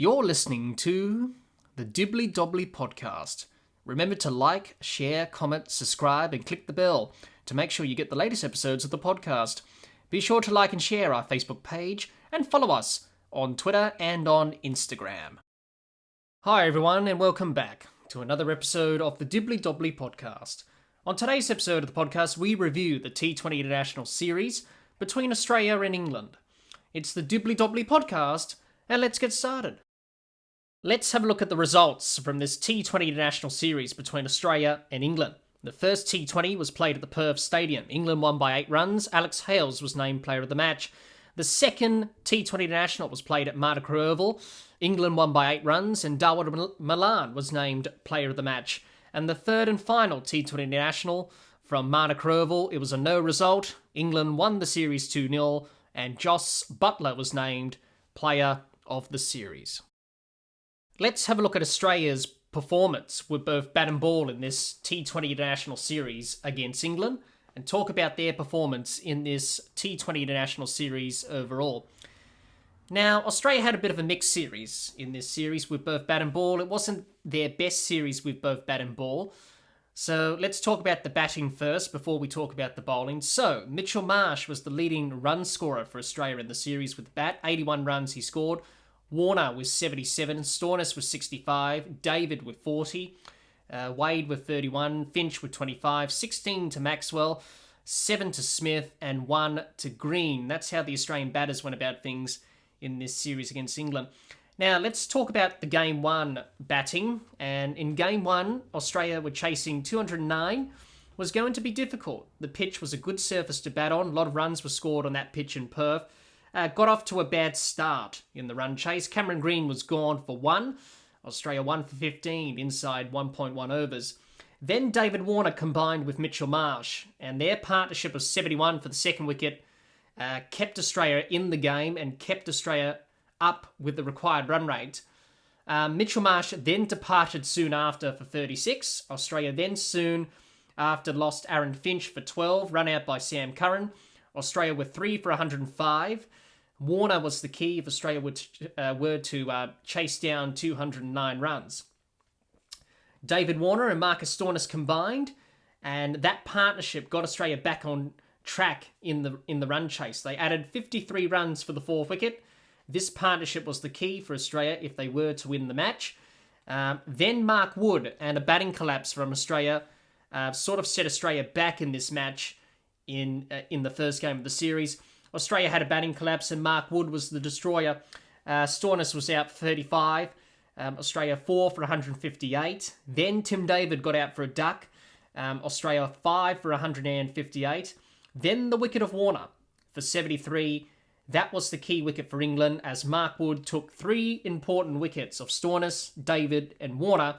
You're listening to the Dibbly-Dobbly podcast. Remember to like, share, comment, subscribe, and click the bell to make sure you get the latest episodes of the podcast. Be sure to like and share our Facebook page and follow us on Twitter and on Instagram. Hi everyone, and welcome back to another episode of the Dibbly-Dobbly podcast. On today's episode of the podcast, we review the T20 International Series between Australia and England. It's the Dibbly-Dobbly podcast, and let's get started. Let's have a look at the results from this T20 International Series between Australia and England. The first T20 was played at the Perth Stadium. England won by 8 runs. Alex Hales was named player of the match. The second T20 International was played at Martica Oval. England won by 8 runs, and Darwin Milan was named player of the match. And the third and final T20 International from Martica Oval, it was a no result. England won the series 2-0, and Joss Buttler was named player of the series. Let's have a look at Australia's performance with both bat and ball in this T20 International Series against England and talk about their performance in this T20 International Series overall. Now, Australia had a bit of a mixed series in this series with both bat and ball. It wasn't their best series with both bat and ball. So let's talk about the batting first before we talk about the bowling. So, Mitchell Marsh was the leading run scorer for Australia in the series with the bat. 81 runs he scored. Warner with 77, Stoinis with 65, David with 40, Wade with 31, Finch with 25, 16 to Maxwell, 7 to Smith, and 1 to Green. That's how the Australian batters went about things in this series against England. Now, let's talk about the Game 1 batting. And in Game 1, Australia were chasing 209. Was going to be difficult. The pitch was a good surface to bat on. A lot of runs were scored on that pitch in Perth. Got off to a bad start in the run chase. Cameron Green was gone for 1. Australia 1 for 15 inside 1.1 overs. Then David Warner combined with Mitchell Marsh, and their partnership of 71 for the second wicket kept Australia in the game and kept Australia up with the required run rate. Mitchell Marsh then departed soon after for 36. Australia then soon after lost Aaron Finch for 12, run out by Sam Curran. Australia were 3 for 105. Warner was the key if Australia were to chase down 209 runs. David Warner and Marcus Stoinis combined, and that partnership got Australia back on track in the run chase. They added 53 runs for the fourth wicket. This partnership was the key for Australia if they were to win the match. Then Mark Wood and a batting collapse from Australia sort of set Australia back in this match in the first game of the series. Australia had a batting collapse and Mark Wood was the destroyer. Stoinis was out for 35. Australia 4 for 158. Then Tim David got out for a duck. Australia 5 for 158. Then the wicket of Warner for 73. That was the key wicket for England as Mark Wood took 3 important wickets of Stoinis, David and Warner.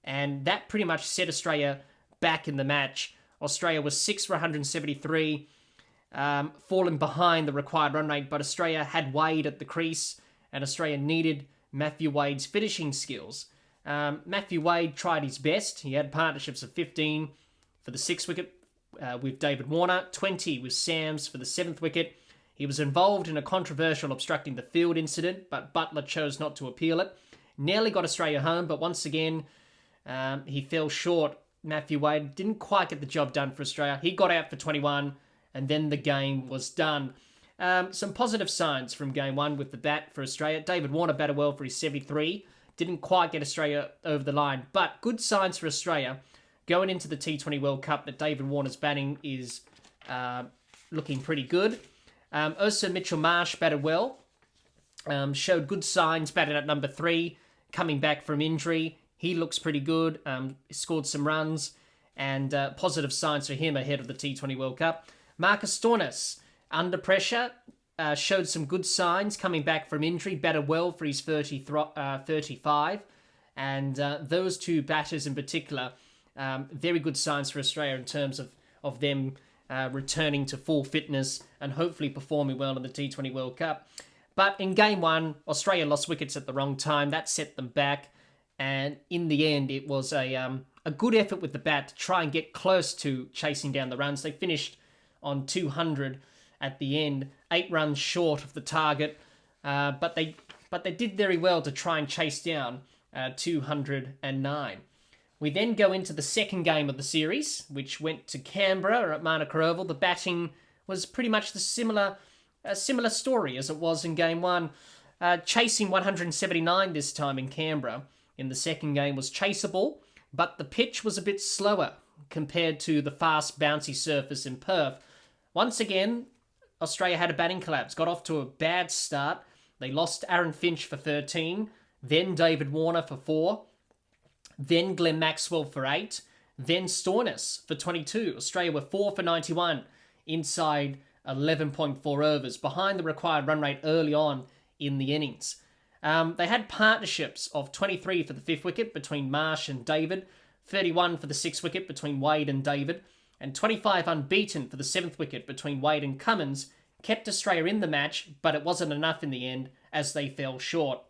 And that pretty much set Australia back in the match. Australia was 6 for 173, falling behind the required run rate, but Australia had Wade at the crease, and Australia needed Matthew Wade's finishing skills. Matthew Wade tried his best. He had partnerships of 15 for the 6th wicket with David Warner, 20 with Sams for the 7th wicket. He was involved in a controversial obstructing the field incident, but Buttler chose not to appeal it. Nearly got Australia home, but once again, he fell short. Matthew Wade didn't quite get the job done for Australia. He got out for 21, and then the game was done. Some positive signs from Game 1 with the bat for Australia. David Warner batted well for his 73. Didn't quite get Australia over the line, but good signs for Australia going into the T20 World Cup that David Warner's batting is looking pretty good. Also, Mitchell Marsh batted well. Showed good signs, batted at number 3, coming back from injury. He looks pretty good, scored some runs, and positive signs for him ahead of the T20 World Cup. Marcus Stoinis, under pressure, showed some good signs coming back from injury, batted well for his 35. And those two batters in particular, very good signs for Australia in terms of them returning to full fitness and hopefully performing well in the T20 World Cup. But in Game 1, Australia lost wickets at the wrong time. That set them back. And in the end, it was a good effort with the bat to try and get close to chasing down the runs. They finished on 200 at the end, 8 runs short of the target. But but they did very well to try and chase down 209. We then go into the second game of the series, which went to Canberra at Manuka Oval. The batting was pretty much a similar story as it was in game one. Chasing 179 this time in Canberra in the second game was chaseable, but the pitch was a bit slower compared to the fast, bouncy surface in Perth. Once again, Australia had a batting collapse, got off to a bad start. They lost Aaron Finch for 13, then David Warner for 4, then Glenn Maxwell for 8, then Stoinis for 22. Australia were 4 for 91 inside 11.4 overs, behind the required run rate early on in the innings. They had partnerships of 23 for the 5th wicket between Marsh and David, 31 for the 6th wicket between Wade and David, and 25 unbeaten for the 7th wicket between Wade and Cummins, kept Australia in the match, but it wasn't enough in the end as they fell short.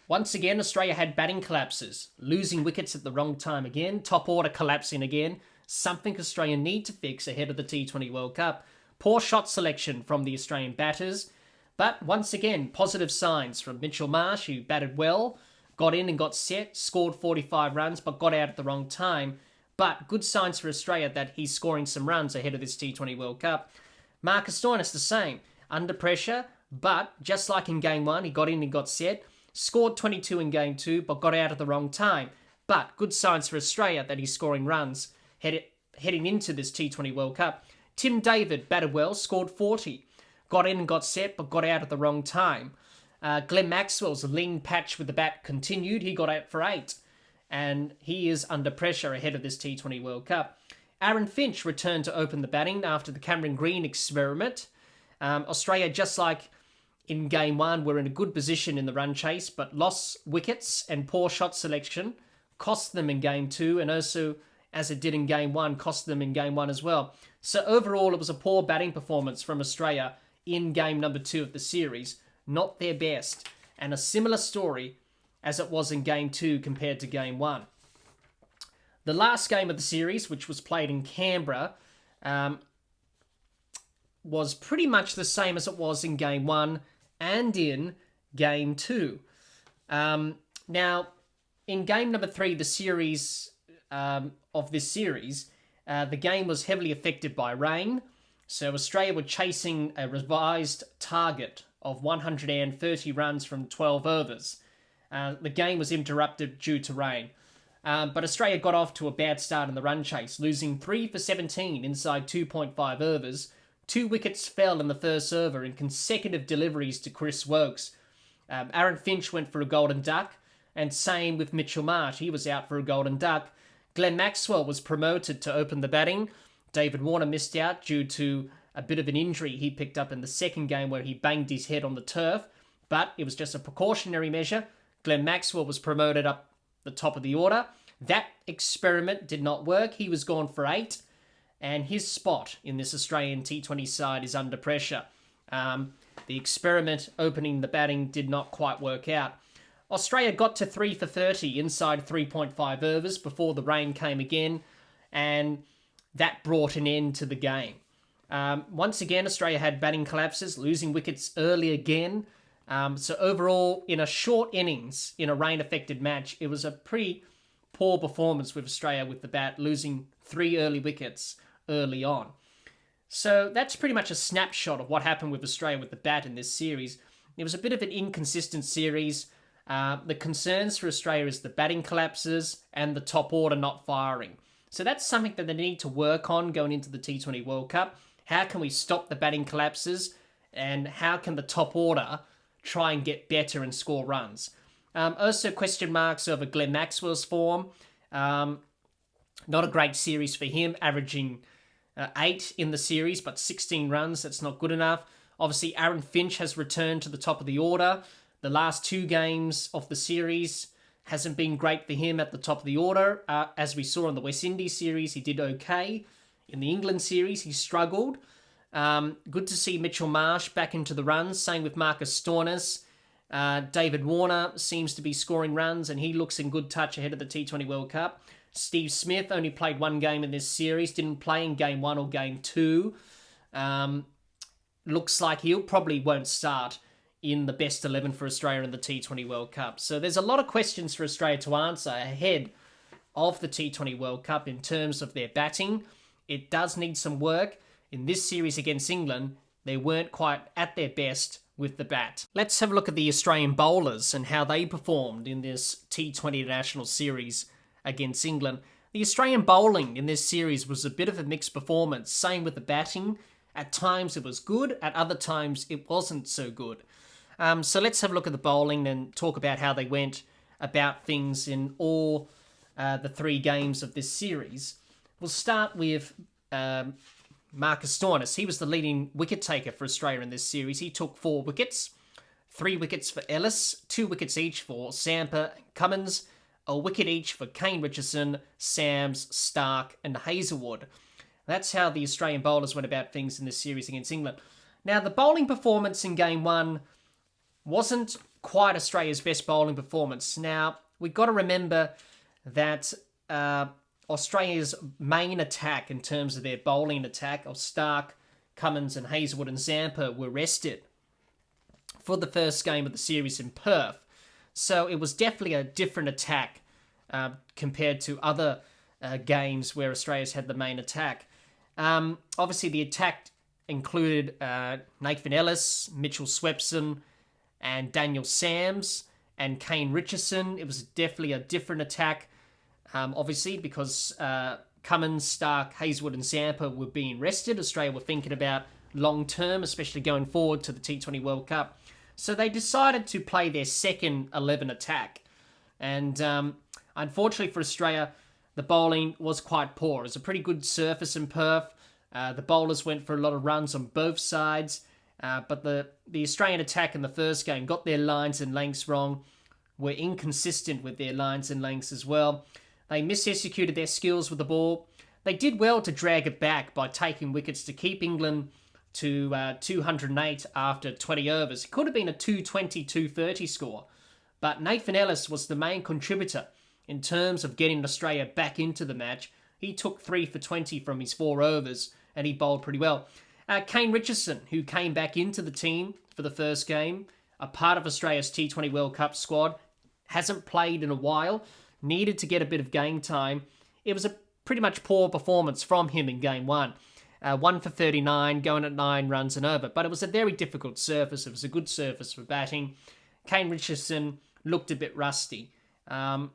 Once again, Australia had batting collapses, losing wickets at the wrong time again, top order collapsing again, something Australia need to fix ahead of the T20 World Cup. Poor shot selection from the Australian batters, but once again, positive signs from Mitchell Marsh, who batted well, got in and got set, scored 45 runs, but got out at the wrong time. But good signs for Australia that he's scoring some runs ahead of this T20 World Cup. Marcus Stoinis the same, under pressure, but just like in game one, he got in and got set, scored 22 in game two, but got out at the wrong time. But good signs for Australia that he's scoring runs heading into this T20 World Cup. Tim David batted well, scored 40, got in and got set, but got out at the wrong time. Glenn Maxwell's lean patch with the bat continued. He got out for 8, and he is under pressure ahead of this T20 World Cup. Aaron Finch returned to open the batting after the Cameron Green experiment. Australia, just like in game one, were in a good position in the run chase, but lost wickets and poor shot selection cost them in game two, and also, as it did in game one, cost them in game one as well. So overall, it was a poor batting performance from Australia in game number 2 of the series. Not their best, and a similar story as it was in game 2 compared to game 1. The last game of the series, which was played in Canberra, was pretty much the same as it was in game 1 and in game 2. Now, in game number 3, the series of this series, the game was heavily affected by rain. So Australia were chasing a revised target of 130 runs from 12 overs. The game was interrupted due to rain. But Australia got off to a bad start in the run chase, losing 3 for 17 inside 2.5 overs. 2 wickets fell in the first over in consecutive deliveries to Chris Woakes. Aaron Finch went for a golden duck, and same with Mitchell Marsh. He was out for a golden duck. Glenn Maxwell was promoted to open the batting. David Warner missed out due to a bit of an injury he picked up in the second game where he banged his head on the turf, but it was just a precautionary measure. Glenn Maxwell was promoted up the top of the order. That experiment did not work. He was gone for 8, and his spot in this Australian T20 side is under pressure. The experiment opening the batting did not quite work out. Australia got to 3 for 30 inside 3.5 overs before the rain came again, and that brought an end to the game. Once again, Australia had batting collapses, losing wickets early again. So overall, in a short innings, in a rain-affected match, it was a pretty poor performance with Australia with the bat, losing 3 early wickets early on. So that's pretty much a snapshot of what happened with Australia with the bat in this series. It was a bit of an inconsistent series. The concerns for Australia is the batting collapses and the top order not firing. So that's something that they need to work on going into the T20 World Cup. How can we stop the batting collapses? And how can the top order try and get better and score runs? Also question marks over Glenn Maxwell's form. Not a great series for him, averaging 8 in the series, but 16 runs. That's not good enough. Obviously, Aaron Finch has returned to the top of the order. The last 2 games of the series hasn't been great for him at the top of the order. As we saw in the West Indies series, he did okay. In the England series, he struggled. Good to see Mitchell Marsh back into the runs. Same with Marcus Stoinis. David Warner seems to be scoring runs, and he looks in good touch ahead of the T20 World Cup. Steve Smith only played 1 game in this series, didn't play in game 1 or game 2. Looks like he'll probably won't start in the best 11 for Australia in the T20 World Cup. So there's a lot of questions for Australia to answer ahead of the T20 World Cup in terms of their batting. It does need some work. In this series against England, they weren't quite at their best with the bat. Let's have a look at the Australian bowlers and how they performed in this T20 International Series against England. The Australian bowling in this series was a bit of a mixed performance. Same with the batting. At times it was good, at other times it wasn't so good. So let's have a look at the bowling and talk about how they went about things in all the 3 games of this series. We'll start with Marcus Stoinis. He was the leading wicket taker for Australia in this series. He took 4 wickets, 3 wickets for Ellis, 2 wickets each for Zampa and Cummins, a wicket each for Kane Richardson, Sams, Stark and Hazlewood. That's how the Australian bowlers went about things in this series against England. Now, the bowling performance in Game 1 wasn't quite Australia's best bowling performance. Now, we've got to remember that Australia's main attack in terms of their bowling attack of Stark, Cummins and Hazlewood and Zampa were rested for the first game of the series in Perth. So it was definitely a different attack compared to other games where Australia's had the main attack. Obviously, the attack included Nathan Ellis, Mitchell Swepson, and Daniel Sams, and Kane Richardson. It was definitely a different attack, obviously, because Cummins, Stark, Hazlewood, and Zampa were being rested. Australia were thinking about long term, especially going forward to the T20 World Cup. So they decided to play their second 11 attack. And unfortunately for Australia, the bowling was quite poor. It was a pretty good surface in Perth. The bowlers went for a lot of runs on both sides. But the Australian attack in the first game got their lines and lengths wrong, were inconsistent with their lines and lengths as well. They misexecuted their skills with the ball. They did well to drag it back by taking wickets to keep England to 208 after 20 overs. It could have been a 220, 230 score. But Nathan Ellis was the main contributor in terms of getting Australia back into the match. He took 3 for 20 from his 4 overs, and he bowled pretty well. Kane Richardson, who came back into the team for the first game, a part of Australia's T20 World Cup squad, hasn't played in a while, needed to get a bit of game time. It was a pretty much poor performance from him in Game 1. 1 for 39, going at 9 runs and over. But it was a very difficult surface. It was a good surface for batting. Kane Richardson looked a bit rusty. I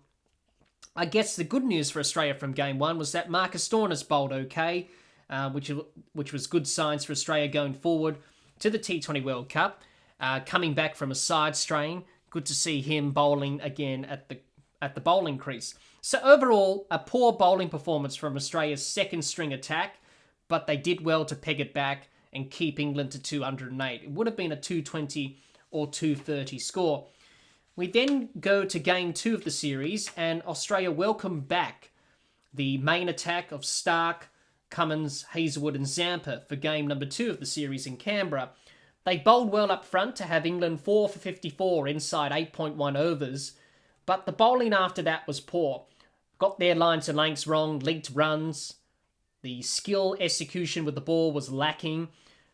guess the good news for Australia from Game 1 was that Marcus Stoinis bowled okay, which was good signs for Australia going forward to the T20 World Cup. Coming back from a side strain, good to see him bowling again at the bowling crease. So overall, a poor bowling performance from Australia's second string attack, but they did well to peg it back and keep England to 208. It would have been a 220 or 230 score. We then go to Game 2 of the series, and Australia welcomed back the main attack of Stark, Cummins, Hazlewood and Zampa for Game number 2 of the series in Canberra. They bowled well up front to have England 4 for 54 inside 8.1 overs, but the bowling after that was poor. Got their lines and lengths wrong, leaked runs. The skill execution with the ball was lacking.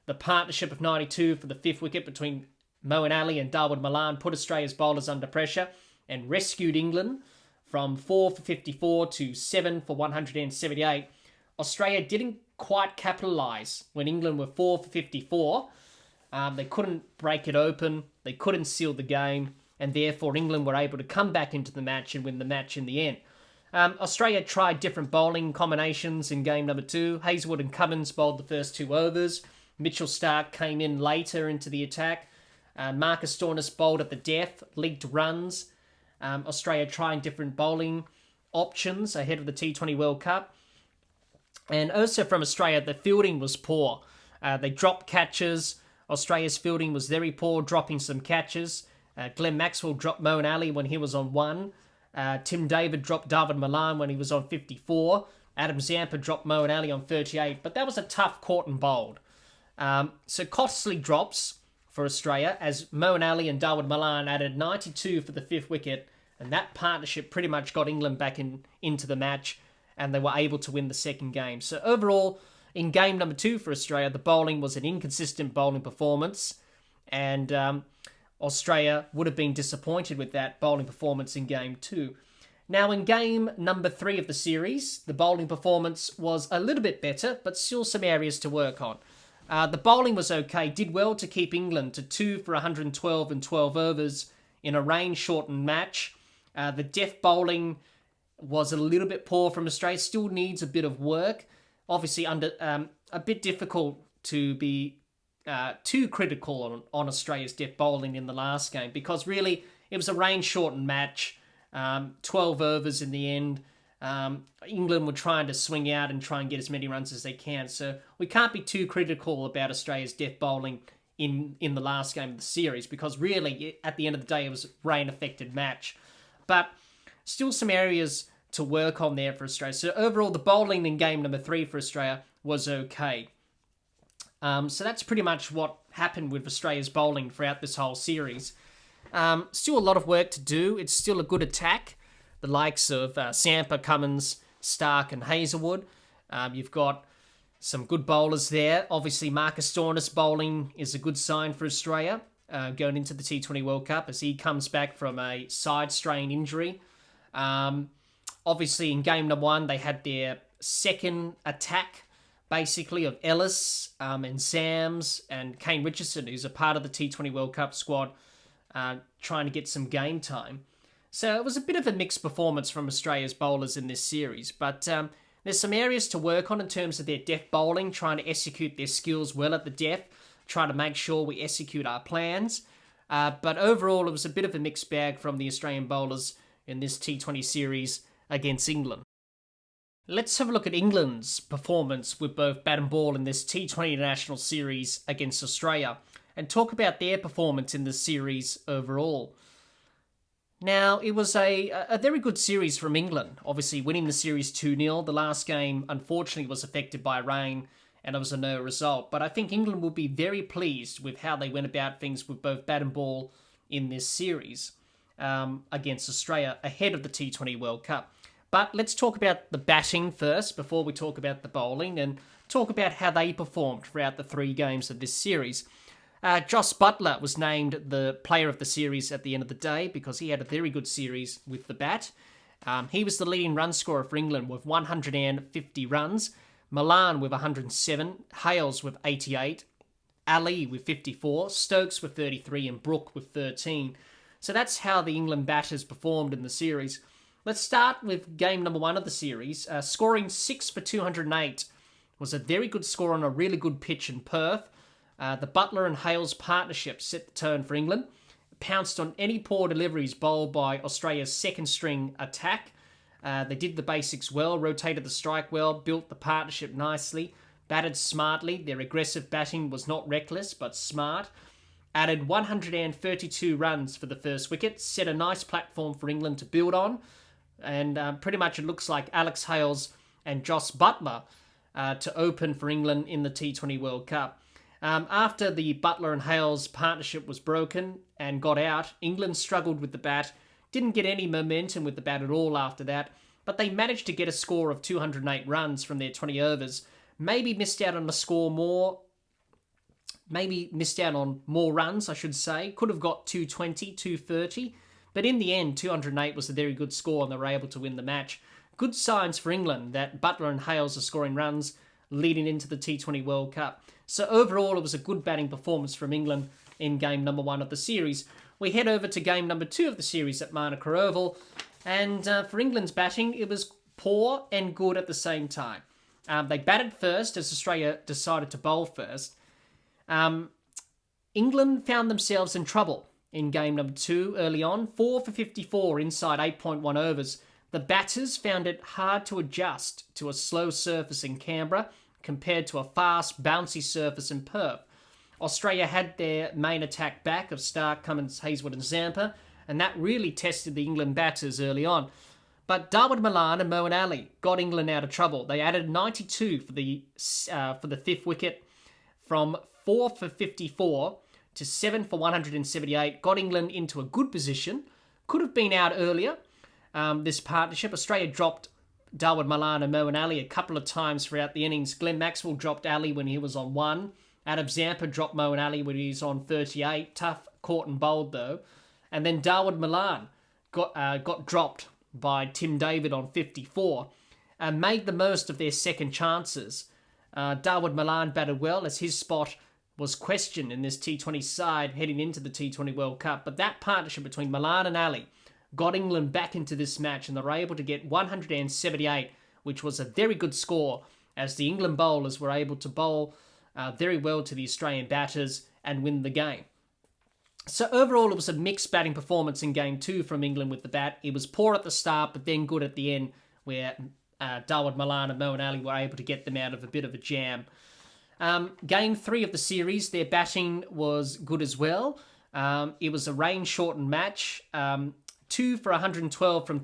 The partnership of 92 for the 5th wicket between Moeen Ali and Dawood Malan put Australia's bowlers under pressure and rescued England from 4 for 54 to 7 for 178. Australia didn't quite capitalise when England were 4 for 54. They couldn't break it open. They couldn't seal the game. And therefore, England were able to come back into the match and win the match in the end. Australia tried different bowling combinations in game number 2. Hazlewood and Cummins bowled the first 2 overs. Mitchell Stark came in later into the attack. Marcus Stoinis bowled at the death, leaked runs. Australia trying different bowling options ahead of the T20 World Cup. And also from Australia, the fielding was poor. They dropped catches. Australia's fielding was very poor, dropping some catches. Glenn Maxwell dropped Moeen Ali when he was on 1. Tim David dropped Dawood Malan when he was on 54. Adam Zampa dropped Moeen Ali on 38. But that was a tough caught and bowled. So costly drops for Australia as Moeen Ali and Dawood Malan added 92 for the 5th wicket. And that partnership pretty much got England back into the match. And they were able to win the second game. So overall, in game number 2 for Australia, the bowling was an inconsistent bowling performance. And Australia would have been disappointed with that bowling performance in Game 2. Now, in Game number 3 of the series, the bowling performance was a little bit better, but still some areas to work on. The bowling was okay, did well to keep England to 2 for 112 and 12 overs in a rain-shortened match. The death bowling was a little bit poor from Australia, still needs a bit of work. Obviously, a bit difficult to be too critical on Australia's death bowling in the last game, because really it was a rain-shortened match, 12 overs in the end. England were trying to swing out and try and get as many runs as they can, so we can't be too critical about Australia's death bowling in the last game of the series, because really, at the end of the day, it was a rain-affected match. But still some areas to work on there for Australia. So overall, the bowling in game number 3 for Australia was okay. So that's pretty much what happened with Australia's bowling throughout this whole series. Still a lot of work to do. It's still a good attack. The likes of Sampa, Cummins, Stark and Hazelwood. You've got some good bowlers there. Obviously, Marcus Stoinis bowling is a good sign for Australia going into the T20 World Cup as he comes back from a side strain injury. Obviously, in game number 1, they had their second attack, basically, of Ellis and Sams and Kane Richardson, who's a part of the T20 World Cup squad, trying to get some game time. So it was a bit of a mixed performance from Australia's bowlers in this series, but there's some areas to work on in terms of their death bowling, trying to execute their skills well at the death, trying to make sure we execute our plans. But overall, it was a bit of a mixed bag from the Australian bowlers in this T20 series against England. Let's have a look at England's performance with both bat and ball in this T20 International Series against Australia and talk about their performance in the series overall. Now, it was a very good series from England, obviously winning the series 2-0. The last game, unfortunately, was affected by rain and it was a no result. But I think England will be very pleased with how they went about things with both bat and ball in this series against Australia ahead of the T20 World Cup. But let's talk about the batting first before we talk about the bowling and talk about how they performed throughout the 3 games of this series. Jos Buttler was named the player of the series at the end of the day because he had a very good series with the bat. He was the leading run scorer for England with 150 runs, Milan with 107, Hales with 88, Ali with 54, Stokes with 33 and Brook with 13. So that's how the England batters performed in the series. Let's start with game number 1 of the series. Scoring 6 for 208 was a very good score on a really good pitch in Perth. The Buttler and Hales partnership set the tone for England. Pounced on any poor deliveries bowled by Australia's second string attack. They did the basics well, rotated the strike well, built the partnership nicely, batted smartly. Their aggressive batting was not reckless but smart. Added 132 runs for the first wicket, set a nice platform for England to build on. And pretty much it looks like Alex Hales and Jos Buttler to open for England in the T20 World Cup. After the Buttler and Hales partnership was broken and got out, England struggled with the bat, didn't get any momentum with the bat at all after that, but they managed to get a score of 208 runs from their 20 overs. Maybe missed out on more runs, I should say. Could have got 220, 230. But in the end, 208 was a very good score and they were able to win the match. Good signs for England that Buttler and Hales are scoring runs leading into the T20 World Cup. So overall, it was a good batting performance from England in game number 1 of the series. We head over to game number 2 of the series at Manuka Oval. And for England's batting, it was poor and good at the same time. They batted first as Australia decided to bowl first. England found themselves in trouble in game number 2 early on. 4 for 54 inside 8.1 overs. The batters found it hard to adjust to a slow surface in Canberra compared to a fast, bouncy surface in Perth. Australia had their main attack back of Stark, Cummins, Hazelwood and Zampa, and that really tested the England batters early on. But Dawood Malan and Moeen Ali got England out of trouble. They added 92 for the 5th wicket from 4 for 54 to 7 for 178, got England into a good position. Could have been out earlier, this partnership. Australia dropped Dawood Malan and Moeen Ali a couple of times throughout the innings. Glenn Maxwell dropped Ali when he was on 1. Adam Zampa dropped Moeen Ali when he was on 38. caught and bowled though. And then Darwood Malan got dropped by Tim David on 54 and made the most of their second chances. Darwood Malan batted well as his spot was questioned in this T20 side heading into the T20 World Cup. But that partnership between Malan and Ali got England back into this match, and they were able to get 178, which was a very good score, as the England bowlers were able to bowl very well to the Australian batters and win the game. So overall, it was a mixed batting performance in Game 2 from England with the bat. It was poor at the start, but then good at the end, where Darwood Malan and Moeen Ali were able to get them out of a bit of a jam. Game 3 of the series, their batting was good as well. It was a rain-shortened match. 2 for 112 from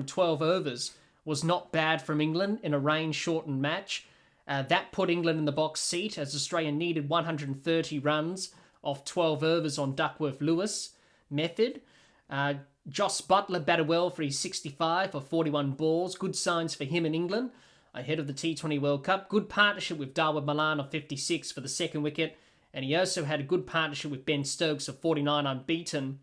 12 overs was not bad from England in a rain-shortened match. That put England in the box seat as Australia needed 130 runs off 12 overs on Duckworth-Lewis method. Joss Buttler batted well for his 65 for 41 balls. Good signs for him in England ahead of the T20 World Cup. Good partnership with Darwood Malan of 56 for the second wicket. And he also had a good partnership with Ben Stokes of 49 unbeaten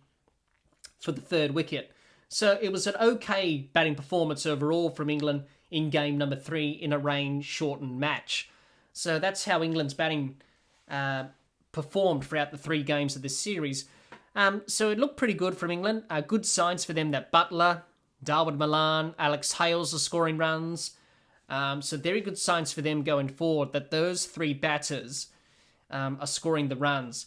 for the third wicket. So it was an okay batting performance overall from England in game number 3 in a rain-shortened match. So that's how England's batting performed throughout the 3 games of this series. So it looked pretty good from England. Good signs for them that Buttler, Darwood Malan, Alex Hales are scoring runs. So very good signs for them going forward that those 3 batters are scoring the runs.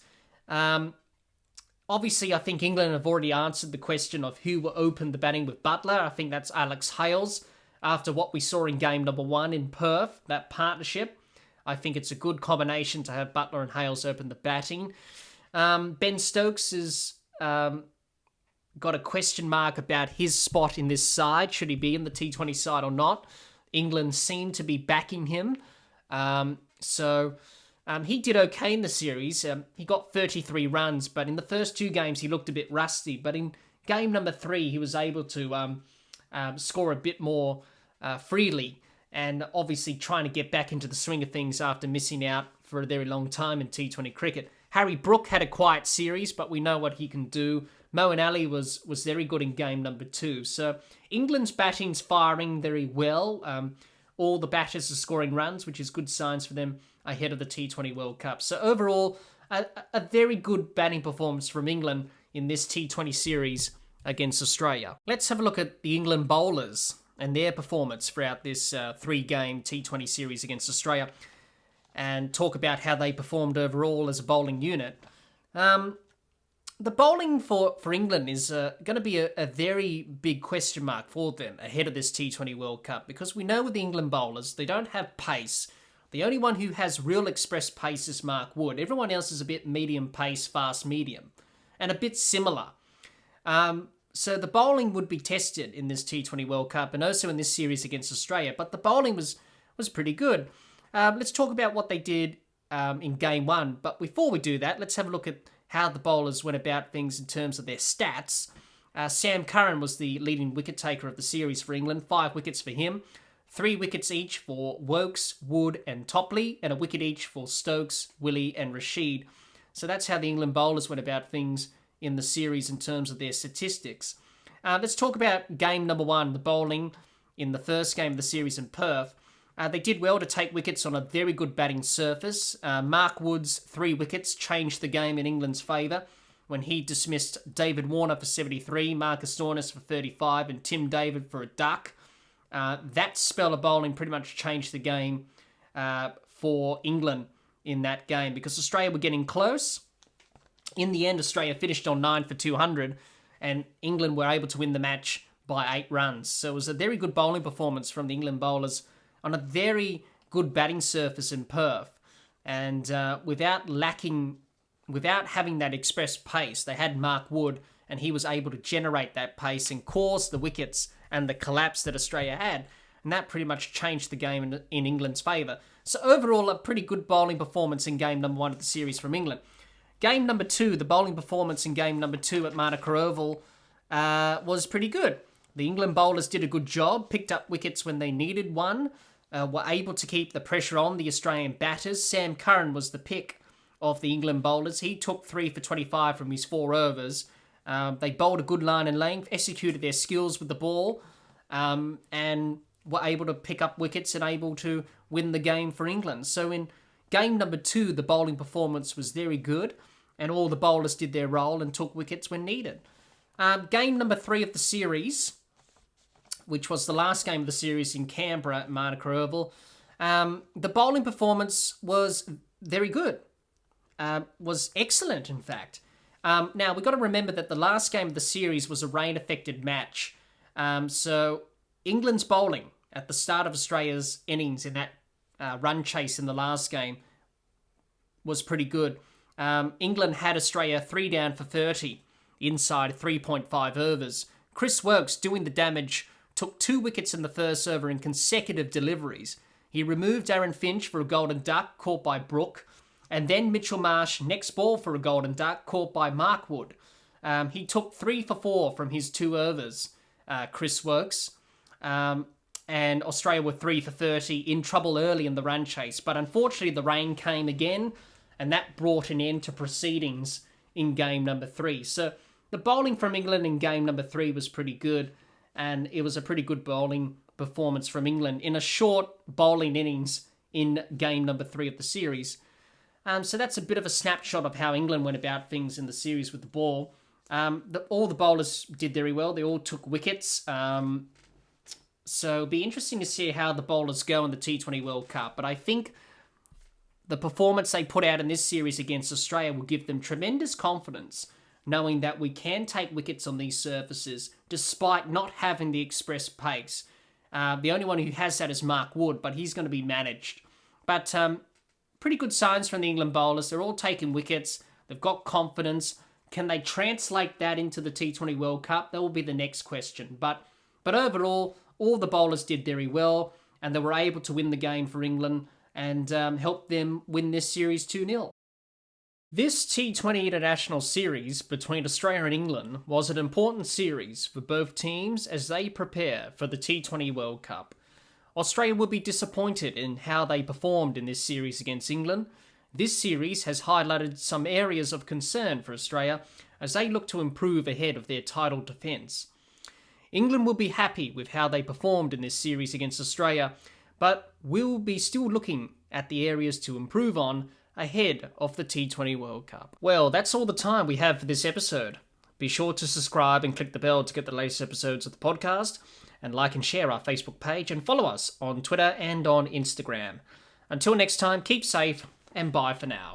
Obviously, I think England have already answered the question of who will open the batting with Buttler. I think that's Alex Hales. After what we saw in game number 1 in Perth, that partnership, I think it's a good combination to have Buttler and Hales open the batting. Ben Stokes has got a question mark about his spot in this side. Should he be in the T20 side or not? England seem to be backing him. He did okay in the series. He got 33 runs, but in the first 2 games he looked a bit rusty. But in game number 3 he was able to score a bit more freely, and obviously trying to get back into the swing of things after missing out for a very long time in T20 cricket. Harry Brook had a quiet series, but we know what he can do. Moeen Ali was very good in game number 2. So England's batting's firing very well. All the batters are scoring runs, which is good signs for them ahead of the T20 World Cup. So overall, a very good batting performance from England in this T20 series against Australia. Let's have a look at the England bowlers and their performance throughout this 3-game T20 series against Australia, and talk about how they performed overall as a bowling unit. The bowling for England is going to be a very big question mark for them ahead of this T20 World Cup, because we know with the England bowlers, they don't have pace. The only one who has real express pace is Mark Wood. Everyone else is a bit medium pace, fast medium, and a bit similar. So the bowling would be tested in this T20 World Cup and also in this series against Australia, but the bowling was pretty good. Let's talk about what they did in Game 1, but before we do that, let's have a look at how the bowlers went about things in terms of their stats. Sam Curran was the leading wicket taker of the series for England, 5 wickets for him, 3 wickets each for Wokes, Wood and Topley, and a wicket each for Stokes, Willey and Rashid. So that's how the England bowlers went about things in the series in terms of their statistics. Let's talk about game number 1, the bowling in the first game of the series in Perth. They did well to take wickets on a very good batting surface. Mark Wood's 3 wickets changed the game in England's favour when he dismissed David Warner for 73, Marcus Stoinis for 35 and Tim David for a duck. That spell of bowling pretty much changed the game for England in that game, because Australia were getting close. In the end, Australia finished on 9 for 200 and England were able to win the match by 8 runs. So it was a very good bowling performance from the England bowlers on a very good batting surface in Perth. And without having that express pace, they had Mark Wood, and he was able to generate that pace and cause the wickets and the collapse that Australia had. And that pretty much changed the game in England's favour. So overall, a pretty good bowling performance in game number 1 of the series from England. Game number 2, the bowling performance in game number 2 at Manuka Oval was pretty good. The England bowlers did a good job, picked up wickets when they needed one, were able to keep the pressure on the Australian batters. Sam Curran was the pick of the England bowlers. He took 3 for 25 from his 4 overs. They bowled a good line and length, executed their skills with the ball, and were able to pick up wickets and able to win the game for England. So in game number 2, the bowling performance was very good, and all the bowlers did their role and took wickets when needed. Game number 3 of the series, which was the last game of the series in Canberra at Manuka Oval, the bowling performance was very good. Was excellent, in fact. Now, we've got to remember that the last game of the series was a rain-affected match. So England's bowling at the start of Australia's innings in that run chase in the last game was pretty good. England had Australia 3 down for 30 inside 3.5 overs. Chris Woakes, doing the damage, took 2 wickets in the first over in consecutive deliveries. He removed Aaron Finch for a golden duck caught by Brooke, and then Mitchell Marsh next ball for a golden duck caught by Mark Wood. He took 3 for 4 from his 2 overs, Chris Woakes, and Australia were 3 for 30, in trouble early in the run chase. But unfortunately, the rain came again, and that brought an end to proceedings in game number 3. So the bowling from England in game number 3 was pretty good, and it was a pretty good bowling performance from England in a short bowling innings in game number 3 of the series. So that's a bit of a snapshot of how England went about things in the series with the ball. All the bowlers did very well. They all took wickets. So it'll be interesting to see how the bowlers go in the T20 World Cup. But I think the performance they put out in this series against Australia will give them tremendous confidence, knowing that we can take wickets on these surfaces despite not having the express pace. The only one who has that is Mark Wood, but he's going to be managed. But pretty good signs from the England bowlers. They're all taking wickets. They've got confidence. Can they translate that into the T20 World Cup? That will be the next question. But overall, all the bowlers did very well, and they were able to win the game for England and help them win this series 2-0. This T20 International Series between Australia and England was an important series for both teams as they prepare for the T20 World Cup. Australia will be disappointed in how they performed in this series against England. This series has highlighted some areas of concern for Australia as they look to improve ahead of their title defence. England will be happy with how they performed in this series against Australia, but will be still looking at the areas to improve on ahead of the T20 World Cup. Well, that's all the time we have for this episode. Be sure to subscribe and click the bell to get the latest episodes of the podcast, and like and share our Facebook page, and follow us on Twitter and on Instagram. Until next time, keep safe, and bye for now.